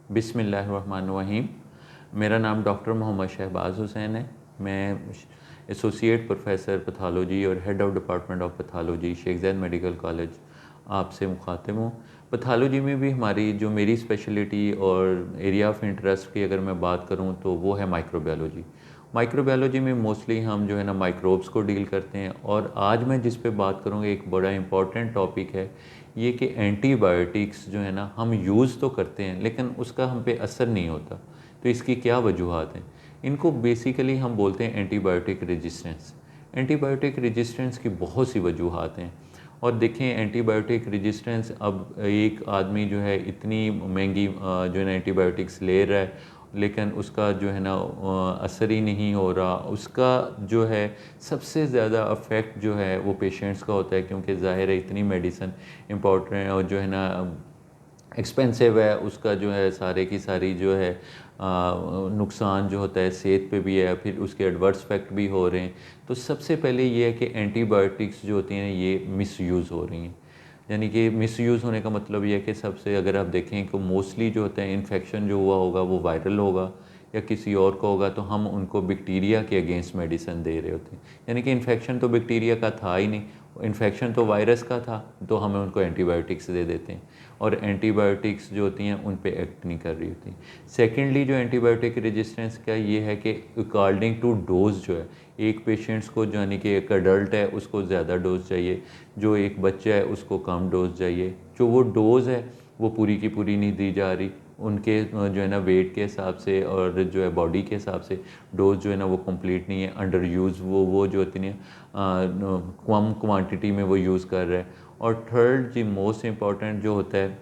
बिस्मिल्लाहिर्रहमानिर्रहीम। मेरा नाम डॉक्टर मोहम्मद शहबाज हुसैन है। मैं एसोसिएट प्रोफेसर पैथोलॉजी और head of department of pathology Sheikh Zayed medical college आपसे मुखातिब हूँ। पैथोलॉजी में भी हमारी जो मेरी स्पेशलिटी और एरिया ऑफ इंटरेस्ट की अगर मैं बात करूँ तो वो है माइक्रोबायोलॉजी। माइक्रोबायोलॉजी में मोस्टली हम जो है ना माइक्रोब्स को डील करते हैं, और आज मैं जिस पे बात करूँगा एक बड़ा इंपॉर्टेंट टॉपिक है ये कि एंटीबायोटिक्स जो है ना हम यूज़ तो करते हैं लेकिन उसका हम पे असर नहीं होता। तो इसकी क्या वजूहत हैं? इनको बेसिकली हम बोलते हैं एंटीबायोटिक रेजिस्टेंस। एंटीबायोटिक रेजिस्टेंस की बहुत सी वजूहत हैं। और देखें, एंटीबायोटिक रेजिस्टेंस, अब एक आदमी जो है इतनी महंगी जो है ना एंटीबायोटिक्स ले रहा है लेकिन उसका जो है ना असर ही नहीं हो रहा। उसका जो है सबसे ज़्यादा अफेक्ट जो है वो पेशेंट्स का होता है, क्योंकि ज़ाहिर है इतनी मेडिसिन इम्पोर्टेंट और जो है ना एक्सपेंसिव है, उसका जो है सारे की सारी जो है नुकसान जो होता है सेहत पे भी है, फिर उसके एडवर्स इफेक्ट भी हो रहे हैं। तो सबसे पहले ये है कि एंटीबायोटिक्स जो होती हैं ये मिसयूज़ हो रही हैं। यानी कि मिसयूज़ होने का मतलब ये है कि सबसे अगर आप देखें कि मोस्टली जो होता है इन्फेक्शन जो हुआ होगा वो वायरल होगा या किसी और का होगा, तो हम उनको बैक्टीरिया के अगेंस्ट मेडिसिन दे रहे होते हैं। यानी कि इन्फेक्शन तो बैक्टीरिया का था ही नहीं, इन्फेक्शन तो वायरस का था, तो हमें उनको एंटीबायोटिक्स दे देते हैं और एंटीबायोटिक्स जो होती हैं उन पे एक्ट नहीं कर रही होती। सेकेंडली जो एंटीबायोटिक रेजिस्टेंस का ये है कि अकॉर्डिंग टू डोज जो है, एक पेशेंट्स को यानी कि एक अडल्ट है उसको ज़्यादा डोज चाहिए, जो एक बच्चा है उसको कम डोज चाहिए। जो वो डोज़ है वो पूरी की पूरी नहीं दी जा रही, उनके जो है ना वेट के हिसाब से और जो है बॉडी के हिसाब से डोज जो है ना वो कंप्लीट नहीं है। अंडर यूज़ वो जो होती है कम क्वांटिटी में वो यूज़ कर रहा है। और थर्ड जी मोस्ट इम्पॉर्टेंट जो होता है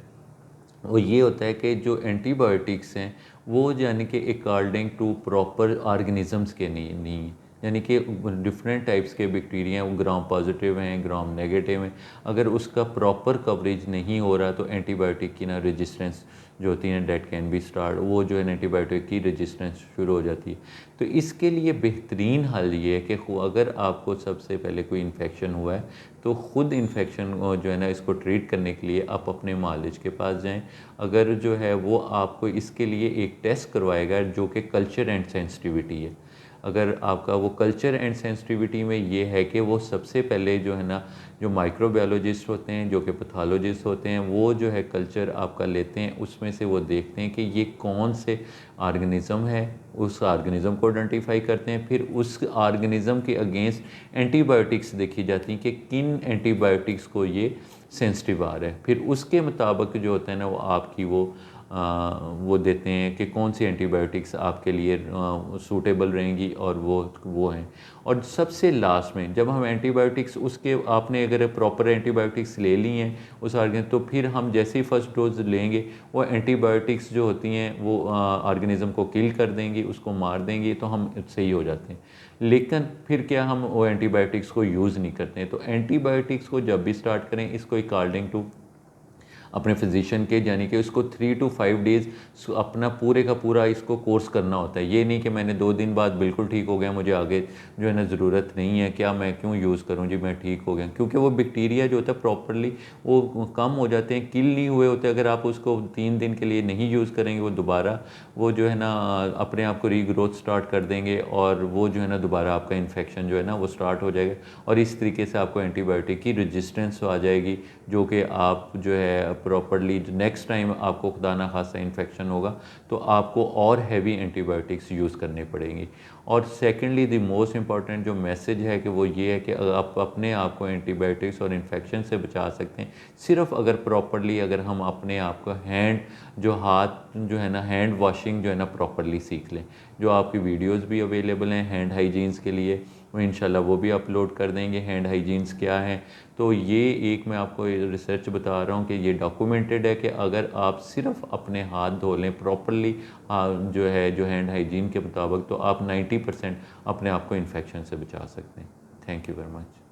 वो ये होता है कि जो एंटीबायोटिक्स हैं वो यानी कि अकॉर्डिंग टू प्रॉपर ऑर्गेनिजम्स के नहीं हैं। यानी कि डिफरेंट टाइप्स के बैक्टीरिया हैं, वो ग्राम पॉजिटिव हैं, ग्राम नेगेटिव हैं। अगर उसका प्रॉपर कवरेज नहीं हो रहा तो एंटीबायोटिक की ना रेजिस्टेंस जो होती है डेट कैन बी स्टार्ट, वो जो है एंटीबायोटिक की रेजिस्टेंस शुरू हो जाती है। तो इसके लिए बेहतरीन हल ये है कि अगर आपको सबसे पहले कोई इन्फेक्शन हुआ है तो ख़ुद इन्फेक्शन जो है ना इसको ट्रीट करने के लिए आप अपने मालिज के पास जाएं। अगर जो है वो आपको इसके लिए एक टेस्ट करवाएगा जो कि कल्चर एंड सेंसिटिविटी है। अगर आपका वो कल्चर एंड सेंसिटिविटी में ये है कि वो सबसे पहले जो है ना जो माइक्रोबायोलॉजिस्ट होते हैं, जो कि पैथोलॉजिस्ट होते हैं, वो जो है कल्चर आपका लेते हैं, उसमें से वो देखते हैं कि ये कौन से ऑर्गेनिज़म है, उस ऑर्गेनिज़म को आइडेंटिफाई करते हैं। फिर उस ऑर्गेनिज़म के अगेंस्ट एंटीबायोटिक्स देखी जाती हैं कि किन एंटीबायोटिक्स को ये सेंसिटिव आ रहा है। फिर उसके मुताबिक जो होता है ना वो आपकी वो देते हैं कि कौन सी एंटीबायोटिक्स आपके लिए सूटेबल रहेंगी, और वो हैं। और सबसे लास्ट में जब हम एंटीबायोटिक्स उसके आपने अगर प्रॉपर एंटीबायोटिक्स ले ली हैं उस ऑर्गेन, तो फिर हम जैसे ही फर्स्ट डोज लेंगे वो एंटीबायोटिक्स जो होती हैं वो ऑर्गेनिज़म को किल कर देंगी, उसको मार देंगी, तो हम सही हो जाते हैं। लेकिन फिर क्या हम वो एंटीबायोटिक्स को यूज़ नहीं करते हैं। तो एंटीबायोटिक्स को जब भी स्टार्ट करें इसको अकॉर्डिंग टू अपने फिजिशियन के, यानी कि उसको 3 to 5 डेज़ अपना पूरे का पूरा इसको कोर्स करना होता है। ये नहीं कि मैंने 2 दिन बाद बिल्कुल ठीक हो गया, मुझे आगे जो है ना ज़रूरत नहीं है, क्या मैं क्यों यूज़ करूँ जी, मैं ठीक हो गया। क्योंकि वो बैक्टीरिया जो होता है प्रॉपरली वो कम हो जाते हैं, किल नहीं हुए होते। अगर आप उसको 3 दिन के लिए नहीं यूज़ करेंगे वो दोबारा वो जो है ना अपने आप को रीग्रोथ स्टार्ट कर देंगे, और वो जो है ना दोबारा आपका इन्फेक्शन जो है ना वो स्टार्ट हो जाएगा, और इस तरीके से आपको एंटीबायोटिक की रेजिस्टेंस आ जाएगी, जो कि आप जो है प्रॉपरली नेक्स्ट टाइम आपको खुदा ना खासा इन्फेक्शन होगा तो आपको और हैवी एंटीबायोटिक्स यूज़ करने पड़ेंगी। और सेकेंडली द मोस्ट इम्पॉर्टेंट जो मैसेज है कि वो ये है कि आप अपने आप को एंटीबायोटिक्स और इन्फेक्शन से बचा सकते हैं सिर्फ अगर प्रॉपरली अगर हम अपने आप को हाथ जो है ना हैंड वॉशिंग जो है ना प्रॉपरली सीख लें। जो आपकी वीडियोज़ भी अवेलेबल हैं हैंड हाइजीन्स के लिए, वो इंशाल्लाह वो भी अपलोड कर देंगे, हैंड हाइजीन्स क्या है। तो ये एक मैं आपको रिसर्च बता रहा हूँ कि ये डॉक्यूमेंटेड है कि अगर आप सिर्फ अपने हाथ धो लें प्रॉपरली जो हैंड हाइजीन के मुताबिक, तो आप 90% अपने आप को इन्फेक्शन से बचा सकते हैं। Thank you very much.